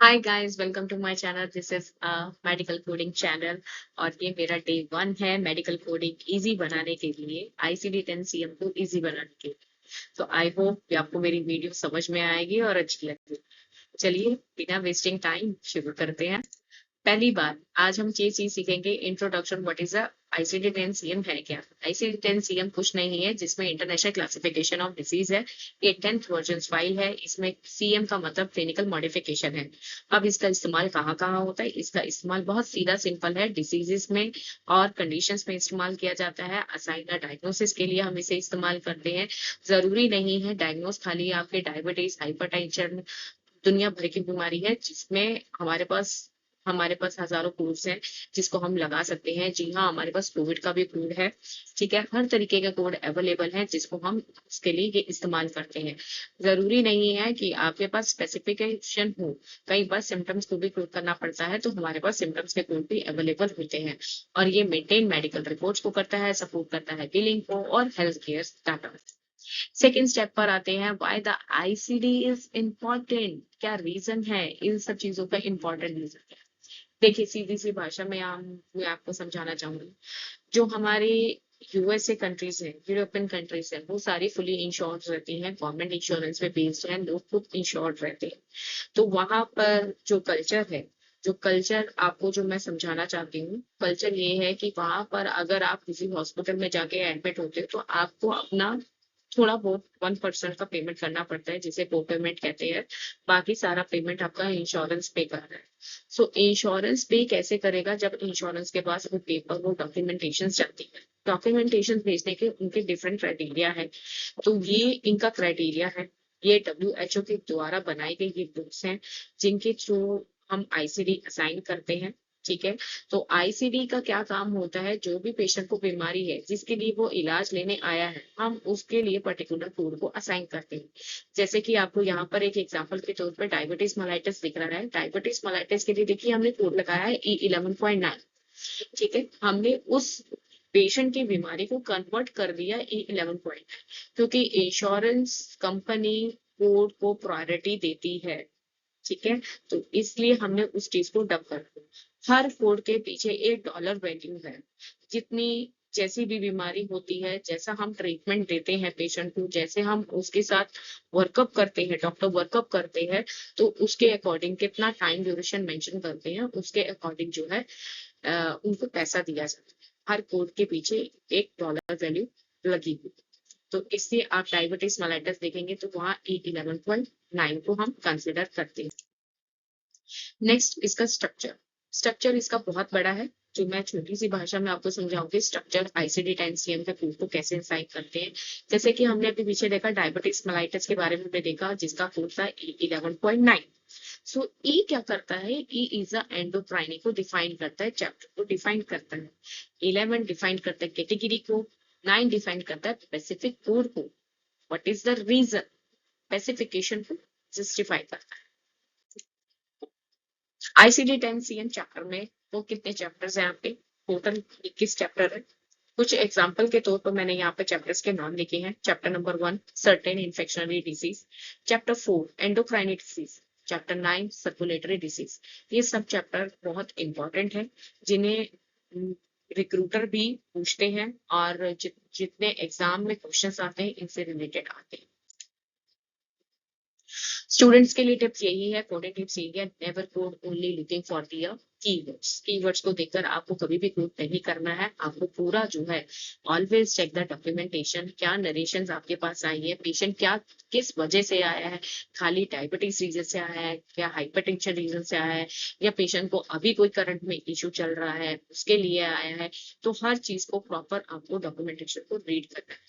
Hi guys, welcome to my channel. This is medical coding channel और ये मेरा day 1 है मेडिकल कोडिंग इजी बनाने के लिए, आईसीडी 10 सीएम को इजी बनाने के लिए। तो आई होप कि आपको मेरी वीडियो समझ में आएगी और अच्छी लगेगी। चलिए बिना वेस्टिंग टाइम शुरू करते हैं। पहली बात, आज हम ये चीज सीखेंगे, introduction what is a ICD 10 CM है क्या। आईसीडी 10 सीएम कुछ नहीं है, जिसमें इंटरनेशनल क्लासिफिकेशन ऑफ डिसीज है। ये 10th वर्जन फाइल है। इसमें सीएम का मतलब क्लिनिकल मॉडिफिकेशन है। अब इसका इस्तेमाल कहाँ कहाँ होता है? इसका इस्तेमाल बहुत सीधा सिंपल है, डिसीजेस में और कंडीशंस में इस्तेमाल किया जाता है। असाइन डायग्नोसिस के लिए हम इसे इस्तेमाल करते हैं। जरूरी नहीं है डायग्नोस खाली आपके डायबिटीज, हाइपरटेंशन, दुनिया भर की बीमारी है जिसमें हमारे पास हजारों कोड्स हैं जिसको हम लगा सकते हैं। जी हाँ, हमारे पास कोविड का भी कोड है। ठीक है, हर तरीके के कोड अवेलेबल हैं जिसको हम उसके लिए ये इस्तेमाल करते हैं। जरूरी नहीं है कि आपके पास स्पेसिफिकेशन हो। कई बार सिम्टम्स को भी कोड करना पड़ता है, तो हमारे पास सिम्टम्स के कोड भी अवेलेबल होते हैं। और ये मेंटेन मेडिकल रिपोर्ट्स को करता है, सपोर्ट करता है बिलिंग को और health care data. Second step पर आते हैं, why the ICD is important. क्या रीजन है इन सब चीजों का? इम्पोर्टेंट रीजन है, देखिए सीधी सी भाषा में मैं आपको समझाना चाहूंगी। जो हमारे यूएसए कंट्रीज है, यूरोपियन कंट्रीज है, वो सारी फुली इंश्योर्ड रहती हैं, गवर्नमेंट इंश्योरेंस पे बेस्ड है, लोग खुद इंश्योर्ड रहते हैं। तो वहां पर जो कल्चर है, जो कल्चर आपको जो मैं समझाना चाहती हूँ, कल्चर ये है कि वहां पर अगर आप किसी हॉस्पिटल में जाके एडमिट होते हो तो आपको अपना थोड़ा बहुत 1% का पेमेंट करना पड़ता है, जिसे को पेमेंट कहते हैं। बाकी सारा पेमेंट आपका इंश्योरेंस पे कर रहा है। सो इंश्योरेंस पे कैसे करेगा? जब इंश्योरेंस के पास वो पेपर, वो डॉक्यूमेंटेशन चलती है। डॉक्यूमेंटेशन भेजने के उनके डिफरेंट क्राइटेरिया है। तो ये इनका क्राइटेरिया है। ये डब्ल्यूएचओ के द्वारा बनाई गई ये बुक्स हैं जिनके थ्रू हम आईसीडी असाइन करते हैं। ठीक है। तो आईसीडी का क्या काम होता है? जो भी पेशेंट को बीमारी है जिसके लिए वो इलाज लेने आया है, हम उसके लिए पर्टिकुलर कोड को असाइन करते हैं। जैसे कि आपको यहाँ पर एक एग्जांपल के तौर पर डायबिटीज मलाइटिस दिख रहा है। डायबिटीज मलाइटिस के लिए देखिए हमने कोड लगाया है E11.9। ठीक है, हमने उस पेशेंट की बीमारी को कन्वर्ट कर दिया E11.9, क्योंकि इंश्योरेंस कंपनी कोड को प्रायोरिटी देती है। ठीक है, तो इसलिए हमने उस चीज को डब कर दिया। हर कोड के पीछे $1 वैल्यू है। जितनी जैसी भी बीमारी होती है, जैसा हम ट्रीटमेंट देते हैं पेशेंट को, जैसे हम उसके साथ वर्कअप करते हैं, डॉक्टर वर्कअप करते हैं, तो उसके अकॉर्डिंग कितना टाइम ड्यूरेशन मेंशन करते हैं, उसके अकॉर्डिंग जो है उनको पैसा दिया जाता है। हर कोड के पीछे $1 वैल्यू लगी हुई। तो इससे आप डायबिटीज मेलाइटस देखेंगे तो वहाँ E11.9 को हम कंसिडर करते हैं। नेक्स्ट, इसका स्ट्रक्चर। स्ट्रक्चर इसका बहुत बड़ा है, जो मैं छोटी सी भाषा में आपको समझाऊंगी। स्ट्रक्चर आईसीडी 10 सीएम के कोड को कैसे असाइन करते हैं। जैसे कि हमने अभी पीछे देखा, डायबिटीज मेलाइटस के बारे में भी देखा जिसका कोड था E11.9। सो ई क्या करता है? ई इज अ एंडोक्राइन को डिफाइन करता है, चैप्टर को डिफाइन करता है। 11 डिफाइन करता है कैटेगरी को। 9 डिफाइन करता है स्पेसिफिक कोड को। What is the reason? Specification को जस्टिफाई करता है। आईसीडी 10 सीएम चैप्टर में वो कितने चैप्टर्स हैं आपके? टोटल 21 चैप्टर है। कुछ एग्जाम्पल के तौर पर मैंने यहाँ पे चैप्टर्स के नाम लिखे हैं। Chapter number 1 certain infectionary disease, chapter 4 endocrine disease, chapter 9 circulatory disease. ये सब चैप्टर बहुत इंपॉर्टेंट है, जिन्हें रिक्रूटर भी पूछते हैं और जितने एग्जाम में क्वेश्चंस आते हैं इनसे रिलेटेड आते हैं। स्टूडेंट्स के लिए टिप्स यही है, कोडिंग टिप्स यही है, never code only looking for the keywords. Keywords को देखकर आपको कभी भी कोड नहीं करना है। आपको पूरा जो है ऑलवेज चेक द डॉक्यूमेंटेशन। क्या नरेशन आपके पास आई है, पेशेंट क्या किस वजह से आया है, खाली डायबिटीज रीजन से आया है, क्या हाइपरटेंशन रीजन से आया है, या पेशेंट को अभी कोई करंट में इश्यू चल रहा है उसके लिए आया है। तो हर चीज को प्रॉपर आपको डॉक्यूमेंटेशन को रीड करना है।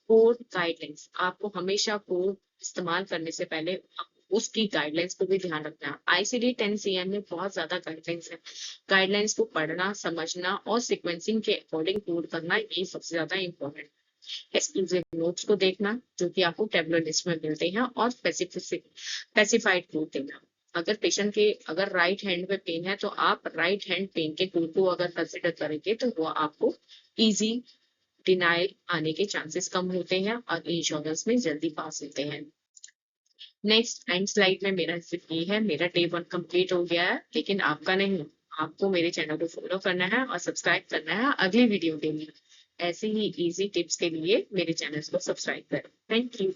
कोड गाइडलाइंस, आपको हमेशा कोड इस्तेमाल करने से पहले उसकी गाइडलाइंस को भी ध्यान रखना है। आईसीडी 10 सीएम में बहुत ज्यादा गाइडलाइंस है। गाइडलाइंस को पढ़ना, समझना और सीक्वेंसिंग के अकॉर्डिंग कोड करना, ये सबसे ज्यादा इंपॉर्टेंट। एक्सक्लूसिव नोट्स को देखना जो कि आपको टेबलर लिस्ट में मिलते हैं, और स्पेसिफाइड कोड देना। अगर पेशेंट के अगर राइट हैंड में पेन है तो आप राइट हैंड पेन के कोड को अगर कंसिडर करेंगे तो वो आपको इजी डिनाइल आने के चांसेस कम होते हैं और इंश्योरेंस में जल्दी पास होते हैं। नेक्स्ट एंड स्लाइड में मेरा सिर्फ ये है, मेरा डे 1 कंप्लीट हो गया है, लेकिन आपका नहीं। आपको मेरे चैनल को फॉलो करना है और सब्सक्राइब करना है अगली वीडियो के लिए। ऐसे ही इजी टिप्स के लिए मेरे चैनल को सब्सक्राइब करें। Thank you.